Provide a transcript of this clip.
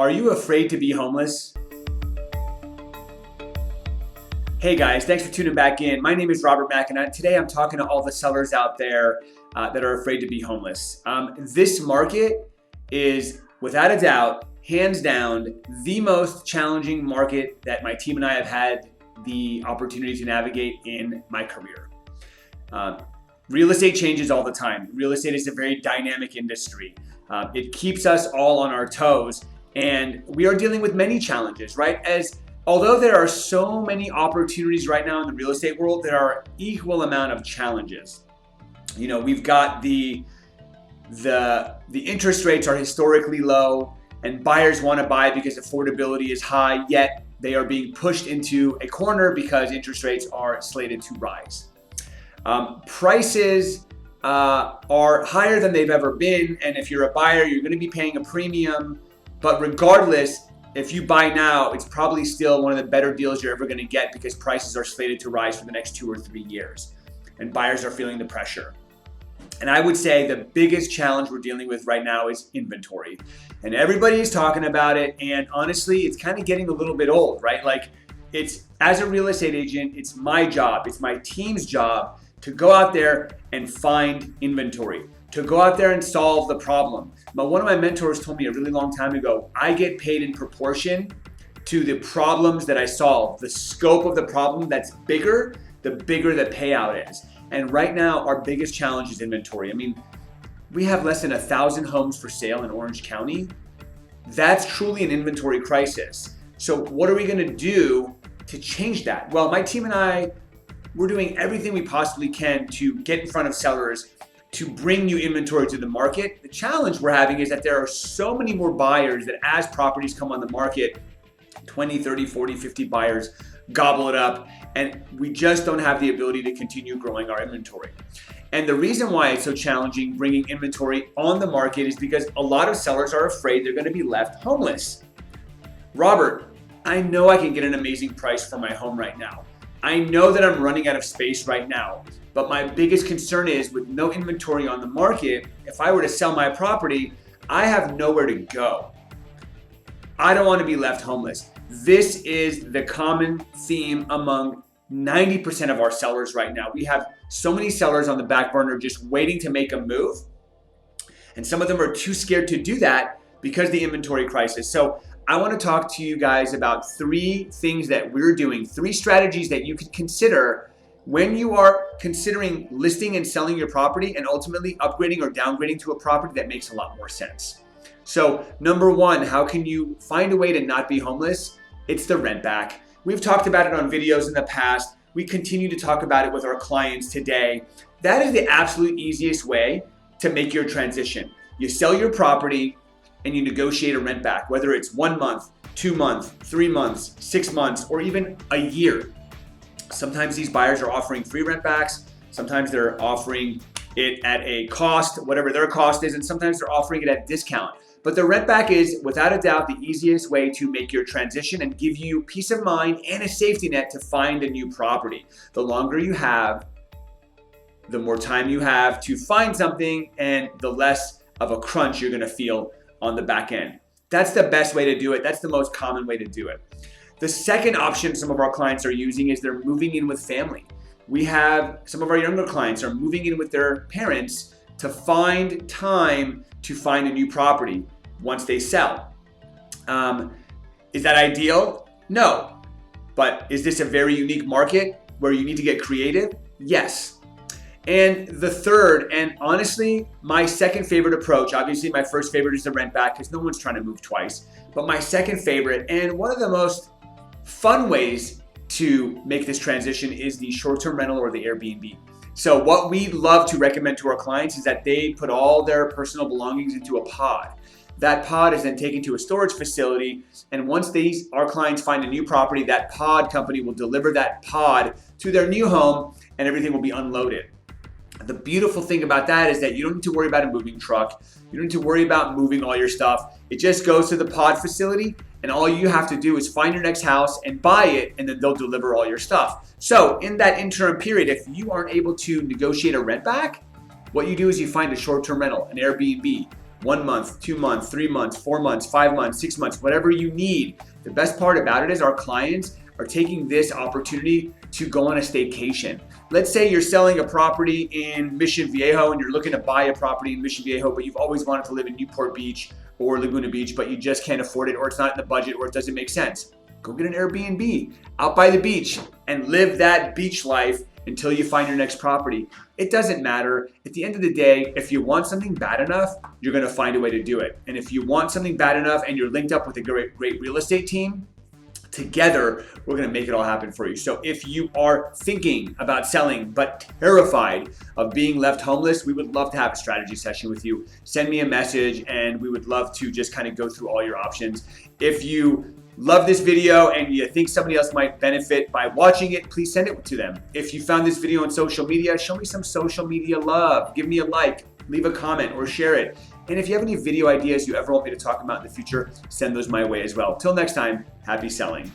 Are you afraid to be homeless? Hey guys, thanks for tuning back in. My name is Robert Mack, and today I'm talking to all the sellers out there that are afraid to be homeless. This market is, without a doubt, hands down, the most challenging market that my team and I have had the opportunity to navigate in my career. Real estate changes all the time. Real estate is a very dynamic industry. It keeps us all on our toes, and we are dealing with many challenges, right? Although there are so many opportunities right now in the real estate world, there are equal amount of challenges. You know, we've got the interest rates are historically low, and buyers want to buy because affordability is high, yet they are being pushed into a corner because interest rates are slated to rise. Prices are higher than they've ever been, and if you're a buyer, you're going to be paying a premium. But regardless, if you buy now, it's probably still one of the better deals you're ever going to get because prices are slated to rise for the next 2 or 3 years, and buyers are feeling the pressure. And I would say the biggest challenge we're dealing with right now is inventory. And everybody is talking about it, and honestly, it's kind of getting a little bit old, right? Like, it's, as a real estate agent, it's my job, it's my team's job to go out there and find inventory, to go out there and solve the problem. But one of my mentors told me a really long time ago, I get paid in proportion to the problems that I solve. The scope of the problem that's bigger, the bigger the payout is. And right now, our biggest challenge is inventory. I mean, we have less than 1,000 homes for sale in Orange County. That's truly an inventory crisis. So what are we gonna do to change that? Well, my team and I, we're doing everything we possibly can to get in front of sellers, to bring new inventory to the market. The challenge we're having is that there are so many more buyers that as properties come on the market, 20, 30, 40, 50 buyers gobble it up, and we just don't have the ability to continue growing our inventory. And the reason why it's so challenging bringing inventory on the market is because a lot of sellers are afraid they're gonna be left homeless. Robert, I know I can get an amazing price for my home right now. I know that I'm running out of space right now, but my biggest concern is with no inventory on the market, if I were to sell my property, I have nowhere to go. I don't want to be left homeless. This is the common theme among 90% of our sellers right now. We have so many sellers on the back burner just waiting to make a move, and some of them are too scared to do that because of the inventory crisis. So I want to talk to you guys about 3 things that we're doing, 3 strategies that you could consider when you are considering listing and selling your property and ultimately upgrading or downgrading to a property that makes a lot more sense. So number 1, how can you find a way to not be homeless? It's the rent back. We've talked about it on videos in the past. We continue to talk about it with our clients today. That is the absolute easiest way to make your transition. You sell your property and you negotiate a rent back, whether it's 1 month, 2 months, 3 months, 6 months, or even a year. Sometimes these buyers are offering free rent backs. Sometimes they're offering it at a cost, whatever their cost is, and sometimes they're offering it at a discount. But the rent back is, without a doubt, the easiest way to make your transition and give you peace of mind and a safety net to find a new property. The longer you have, the more time you have to find something, and the less of a crunch you're gonna feel on the back end. That's the best way to do it. That's the most common way to do it. The second option some of our clients are using is they're moving in with family. We have some of our younger clients are moving in with their parents to find time to find a new property once they sell. Is that ideal? No. But is this a very unique market where you need to get creative? Yes. And the third, and honestly, my second favorite approach, obviously my first favorite is the rent back because no one's trying to move twice, but my second favorite and one of the most fun ways to make this transition is the short-term rental or the Airbnb. So what we love to recommend to our clients is that they put all their personal belongings into a pod. That pod is then taken to a storage facility, and once our clients find a new property, that pod company will deliver that pod to their new home and everything will be unloaded. The beautiful thing about that is that you don't need to worry about a moving truck. You don't need to worry about moving all your stuff. It just goes to the pod facility, and all you have to do is find your next house and buy it, and then they'll deliver all your stuff. So in that interim period, if you aren't able to negotiate a rent back, what you do is you find a short-term rental, an Airbnb, 1 month, 2 months, 3 months, 4 months, 5 months, 6 months, whatever you need. The best part about it is our clients are taking this opportunity to go on a staycation. Let's say you're selling a property in Mission Viejo and you're looking to buy a property in Mission Viejo, but you've always wanted to live in Newport Beach or Laguna Beach, but you just can't afford it, or it's not in the budget, or it doesn't make sense. Go get an Airbnb out by the beach and live that beach life until you find your next property. It doesn't matter. At the end of the day, if you want something bad enough, you're gonna find a way to do it. And if you want something bad enough and you're linked up with a great real estate team, together, we're gonna make it all happen for you. So if you are thinking about selling but terrified of being left homeless, we would love to have a strategy session with you. Send me a message and we would love to just kind of go through all your options. If you love this video and you think somebody else might benefit by watching it, please send it to them. If you found this video on social media, show me some social media love. Give me a like, leave a comment, or share it. And if you have any video ideas you ever want me to talk about in the future, send those my way as well. Till next time, happy selling.